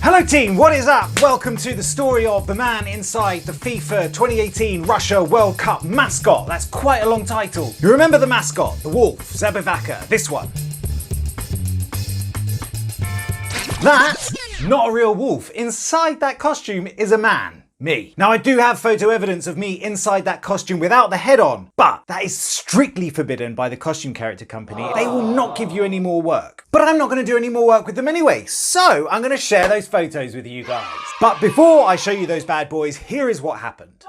Hello team, what is up? Welcome to the story of the man inside the FIFA 2018 Russia World Cup mascot. That's quite a long title. You remember the mascot, the wolf, Zabivaka, this one. That's not a real wolf. Inside that costume is a man. Me. Now I do have photo evidence of me inside that costume without the head on, but that is strictly forbidden by the costume character company. They will not give you any more work. But I'm not going to do any more work with them anyway, so I'm going to share those photos with you guys. But before I show you those bad boys, here is what happened.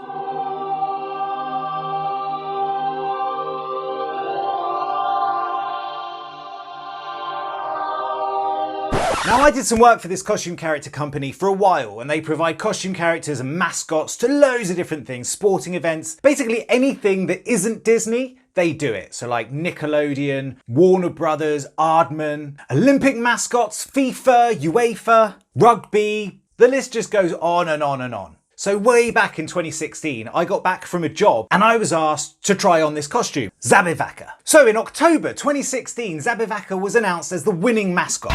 Now I did some work for this costume character company for a while, and they provide costume characters and mascots to loads of different things, sporting events, basically anything that isn't Disney, they do it. So like Nickelodeon, Warner Brothers, Aardman, Olympic mascots, FIFA, UEFA, rugby, the list just goes on and on and on. So way back in 2016, I got back from a job and I was asked to try on this costume, Zabivaka. So in October 2016, Zabivaka was announced as the winning mascot.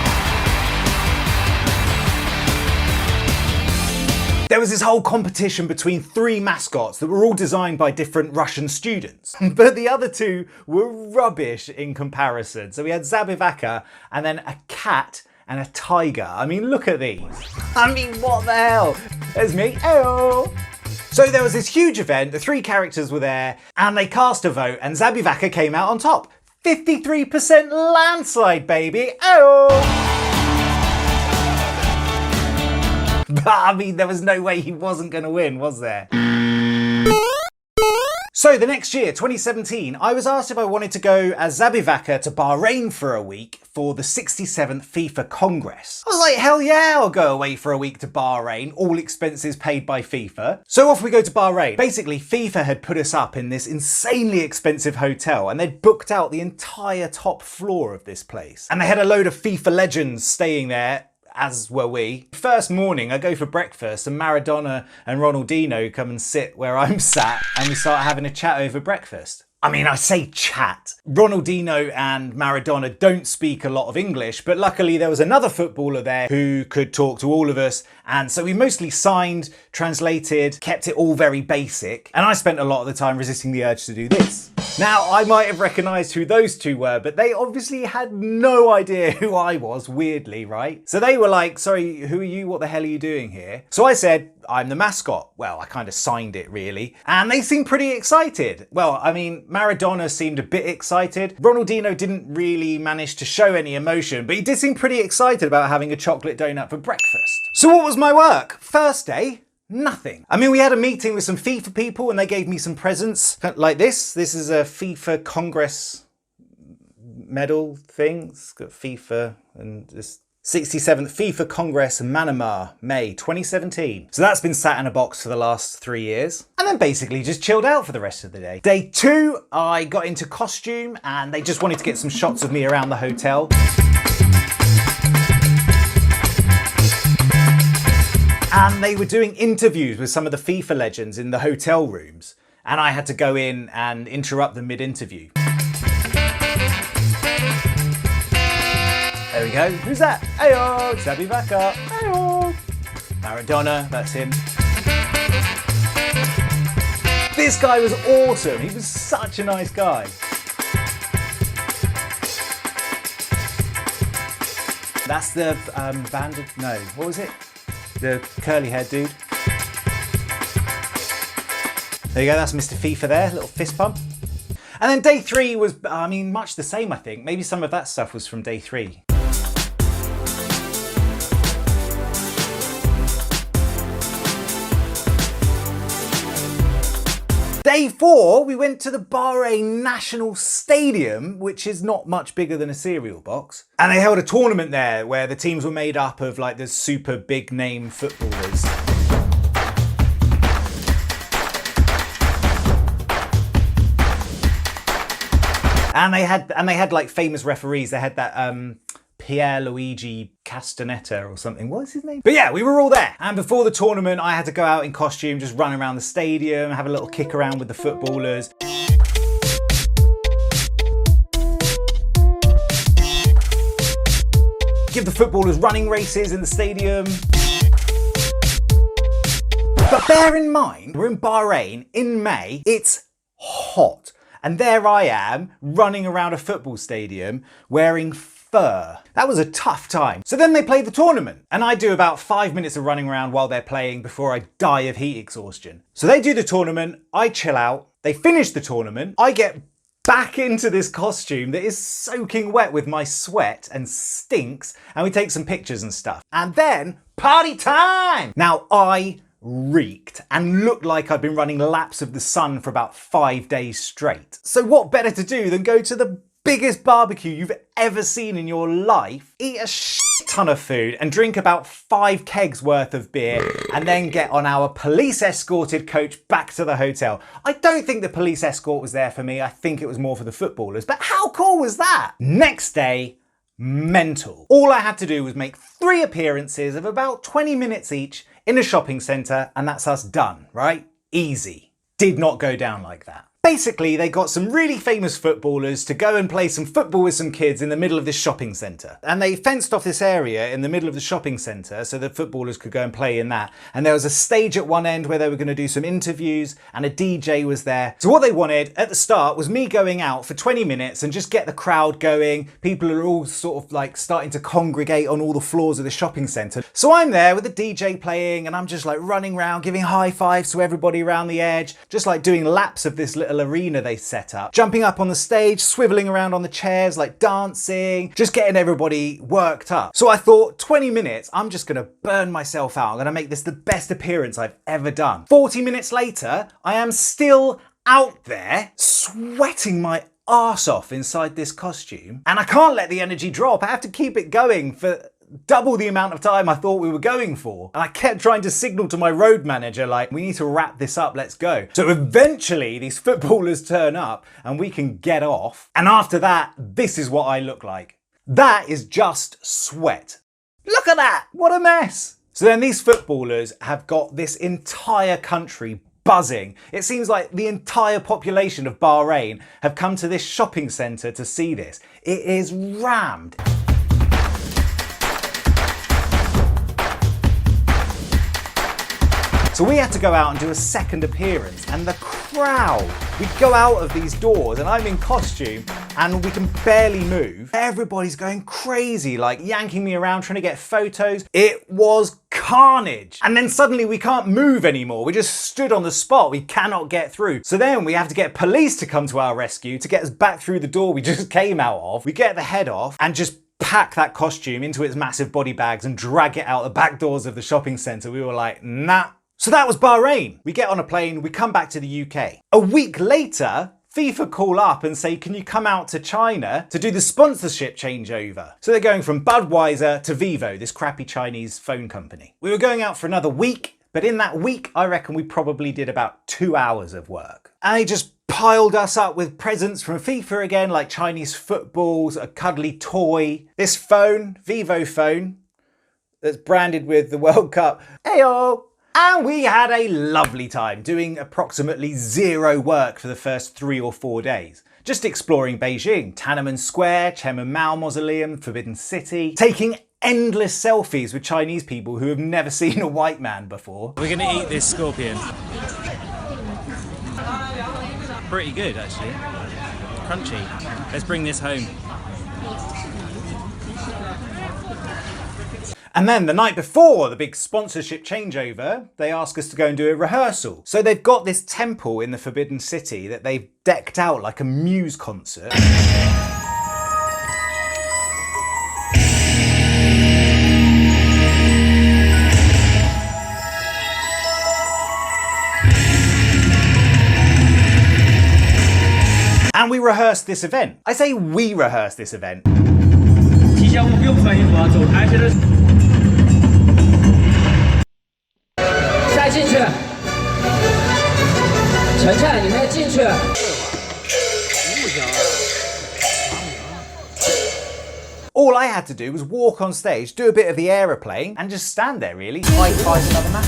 There was this whole competition between 3 mascots that were all designed by different Russian students. But the other 2 were rubbish in comparison. So we had Zabivaka and then a cat and a tiger. I mean, look at these. I mean, what the hell? There's me. Ayo. So there was this huge event, the 3 characters were there, and they cast a vote and Zabivaka came out on top. 53% landslide, baby. Ayo. But I mean, there was no way he wasn't going to win, was there? So the next year, 2017, I was asked if I wanted to go as Zabivaka to Bahrain for a week for the 67th FIFA Congress. I was like, hell yeah, I'll go away for a week to Bahrain, all expenses paid by FIFA. So off we go to Bahrain. Basically, FIFA had put us up in this insanely expensive hotel and they'd booked out the entire top floor of this place. And they had a load of FIFA legends staying there, as were we. First morning, I go for breakfast and Maradona and Ronaldinho come and sit where I'm sat and we start having a chat over breakfast. I mean, I say chat. Ronaldinho and Maradona don't speak a lot of English, but luckily there was another footballer there who could talk to all of us. And so we mostly signed, translated, kept it all very basic. And I spent a lot of the time resisting the urge to do this. Now, I might have recognised who those 2 were, but they obviously had no idea who I was, weirdly, right? So they were like, sorry, who are you? What the hell are you doing here? So I said, I'm the mascot. Well, I kind of signed it really. And they seemed pretty excited. Well, I mean, Maradona seemed a bit excited. Ronaldinho didn't really manage to show any emotion, but he did seem pretty excited about having a chocolate donut for breakfast. So what was my work? First day, nothing. I mean, we had a meeting with some FIFA people and they gave me some presents like this. This is a FIFA Congress medal thing. It's got FIFA and this 67th FIFA Congress Manama, May 2017. So that's been sat in a box for the last 3 years. And then basically just chilled out for the rest of the day. Day 2, I got into costume and they just wanted to get some shots of me around the hotel. And they were doing interviews with some of the FIFA legends in the hotel rooms. And I had to go in and interrupt them mid-interview. There we go. Who's that? Ayo, Zabivaka. Ayo. Maradona, that's him. This guy was awesome. He was such a nice guy. That's the bandit. No, what was it? The curly haired dude. There you go, that's Mr. FIFA there, little fist pump. And then day 3 was, I mean, much the same, I think. Maybe some of that stuff was from day 3. Day 4, we went to the Bahrain National Stadium, which is not much bigger than a cereal box. And they held a tournament there where the teams were made up of like the super big name footballers. And they had like famous referees. They had that Pierluigi Castanetta or something. What was his name? But yeah, we were all there. And before the tournament, I had to go out in costume, just run around the stadium, have a little kick around with the footballers. give the footballers running races in the stadium. But bear in mind, we're in Bahrain in May, it's hot. And there I am, running around a football stadium, wearing fur. That was a tough time. So then they play the tournament, and I do about 5 minutes of running around while they're playing before I die of heat exhaustion. So they do the tournament, I chill out, they finish the tournament, I get back into this costume that is soaking wet with my sweat and stinks, and we take some pictures and stuff. And then, party time! Now I reeked and looked like I'd been running laps of the sun for about 5 days straight. So what better to do than go to the biggest barbecue you've ever seen in your life, eat a shit ton of food and drink about 5 kegs worth of beer and then get on our police escorted coach back to the hotel. I don't think the police escort was there for me, I think it was more for the footballers, but how cool was that? Next day, mental. All I had to do was make 3 appearances of about 20 minutes each in a shopping centre, and that's us done, right? Easy. Did not go down like that. Basically, they got some really famous footballers to go and play some football with some kids in the middle of this shopping centre. And they fenced off this area in the middle of the shopping centre so the footballers could go and play in that. And there was a stage at one end where they were going to do some interviews and a DJ was there. So what they wanted at the start was me going out for 20 minutes and just get the crowd going. People are all sort of like starting to congregate on all the floors of the shopping centre. So I'm there with the DJ playing and I'm just like running around, giving high fives to everybody around the edge, just like doing laps of this little arena they set up, jumping up on the stage, swiveling around on the chairs, like dancing, just getting everybody worked up. So I thought 20 minutes, I'm just gonna burn myself out. I'm gonna make this the best appearance I've ever done. 40 minutes later, I am still out there sweating my arse off inside this costume, and I can't let the energy drop. I have to keep it going for double the amount of time I thought we were going for. And I kept trying to signal to my road manager, like, we need to wrap this up, let's go. So eventually these footballers turn up and we can get off. And after that, this is what I look like. That is just sweat. Look at that, what a mess. So then these footballers have got this entire country buzzing. It seems like the entire population of Bahrain have come to this shopping centre to see this. It is rammed. So we had to go out and do a second appearance, and the crowd, we go out of these doors and I'm in costume and we can barely move. Everybody's going crazy, like yanking me around, trying to get photos. It was carnage. And then suddenly we can't move anymore. We just stood on the spot. We cannot get through. So then we have to get police to come to our rescue to get us back through the door we just came out of. We get the head off and just pack that costume into its massive body bags and drag it out the back doors of the shopping centre. We were like, nah. So that was Bahrain. We get on a plane, we come back to the UK. A week later, FIFA call up and say, can you come out to China to do the sponsorship changeover? So they're going from Budweiser to Vivo, this crappy Chinese phone company. We were going out for another week, but in that week, I reckon we probably did about 2 hours of work. And they just piled us up with presents from FIFA again, like Chinese footballs, a cuddly toy, this phone, Vivo phone, that's branded with the World Cup. Heyo! And we had a lovely time doing approximately 0 work for the first 3 or 4 days. Just exploring Beijing, Tiananmen Square, Chairman Mao Mausoleum, Forbidden City, taking endless selfies with Chinese people who have never seen a white man before. We're gonna eat this scorpion. Pretty good actually. Crunchy. Let's bring this home. And then the night before the big sponsorship changeover, they ask us to go and do a rehearsal. So they've got this temple in the Forbidden City that they've decked out like a Muse concert. And we rehearsed this event. I say we rehearsed this event. All I had to do was walk on stage, do a bit of the aeroplane, and just stand there really, high five another man.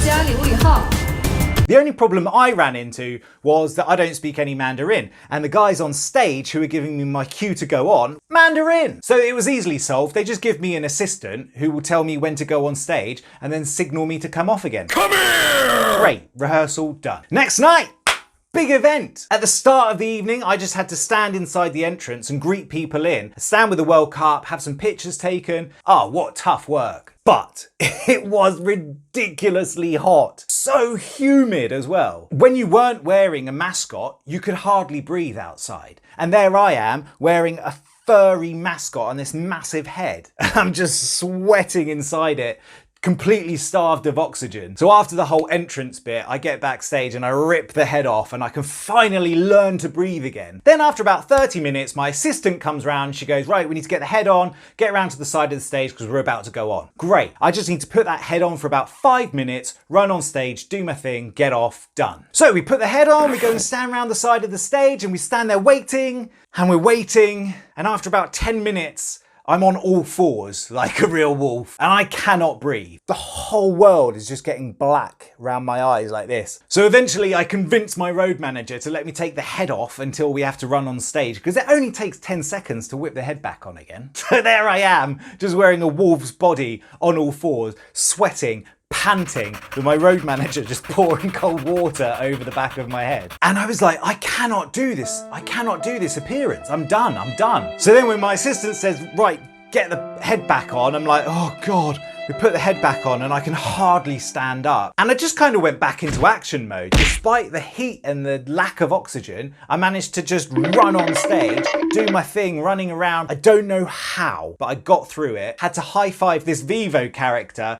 The only problem I ran into was that I don't speak any Mandarin, and the guys on stage who were giving me my cue to go on, Mandarin. So it was easily solved. They just give me an assistant who will tell me when to go on stage and then signal me to come off again. Come here! Great, rehearsal done. Next night! Big event! At the start of the evening, I just had to stand inside the entrance and greet people in, stand with the World Cup, have some pictures taken. Oh, what tough work. But it was ridiculously hot. So humid as well. When you weren't wearing a mascot, you could hardly breathe outside. And there I am, wearing a furry mascot on this massive head. I'm just sweating inside it, completely starved of oxygen. So after the whole entrance bit, I get backstage and I rip the head off and I can finally learn to breathe again. Then after about 30 minutes, my assistant comes round, she goes, right, we need to get the head on, get around to the side of the stage because we're about to go on. Great, I just need to put that head on for about 5 minutes, run on stage, do my thing, get off, done. So we put the head on, we go and stand around the side of the stage and we stand there waiting, and after about 10 minutes, I'm on all fours like a real wolf and I cannot breathe. The whole world is just getting black around my eyes like this. So eventually I convinced my road manager to let me take the head off until we have to run on stage because it only takes 10 seconds to whip the head back on again. So there I am, just wearing a wolf's body on all fours, sweating, panting, with my road manager just pouring cold water over the back of my head. And I was like, I cannot do this. I cannot do this appearance. I'm done. So then when my assistant says, right, get the head back on, I'm like, oh God. We put the head back on and I can hardly stand up. And I just kind of went back into action mode. Despite the heat and the lack of oxygen, I managed to just run on stage, do my thing, running around. I don't know how, but I got through it. Had to high five this Vivo character,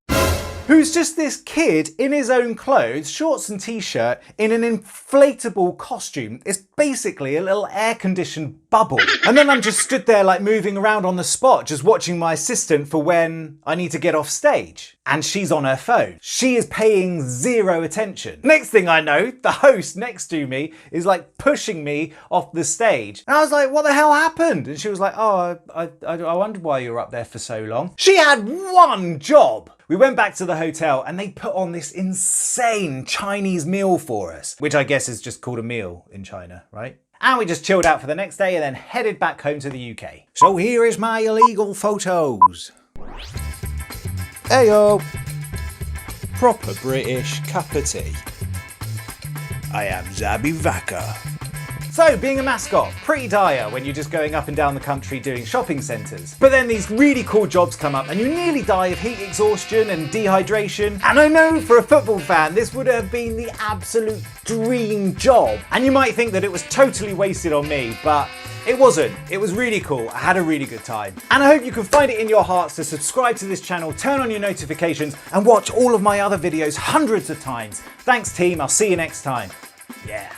who's just this kid in his own clothes, shorts and t-shirt, in an inflatable costume. It's basically a little air-conditioned bubble. And then I'm just stood there like moving around on the spot, just watching my assistant for when I need to get off stage. And she's on her phone. She is paying zero attention. Next thing I know, the host next to me is like pushing me off the stage. And I was like, what the hell happened? And she was like, oh, I wondered why you were up there for so long. She had one job. We went back to the hotel and they put on this insane Chinese meal for us, which I guess is just called a meal in China, right? And we just chilled out for the next day and then headed back home to the UK. So here is my illegal photos. Heyo! Proper British cup of tea. I am Zabivaka. So, being a mascot, pretty dire when you're just going up and down the country doing shopping centres. But then these really cool jobs come up and you nearly die of heat exhaustion and dehydration. And I know for a football fan, this would have been the absolute dream job. And you might think that it was totally wasted on me, but it wasn't. It was really cool. I had a really good time. And I hope you can find it in your hearts to subscribe to this channel, turn on your notifications, and watch all of my other videos hundreds of times. Thanks team, I'll see you next time. Yeah.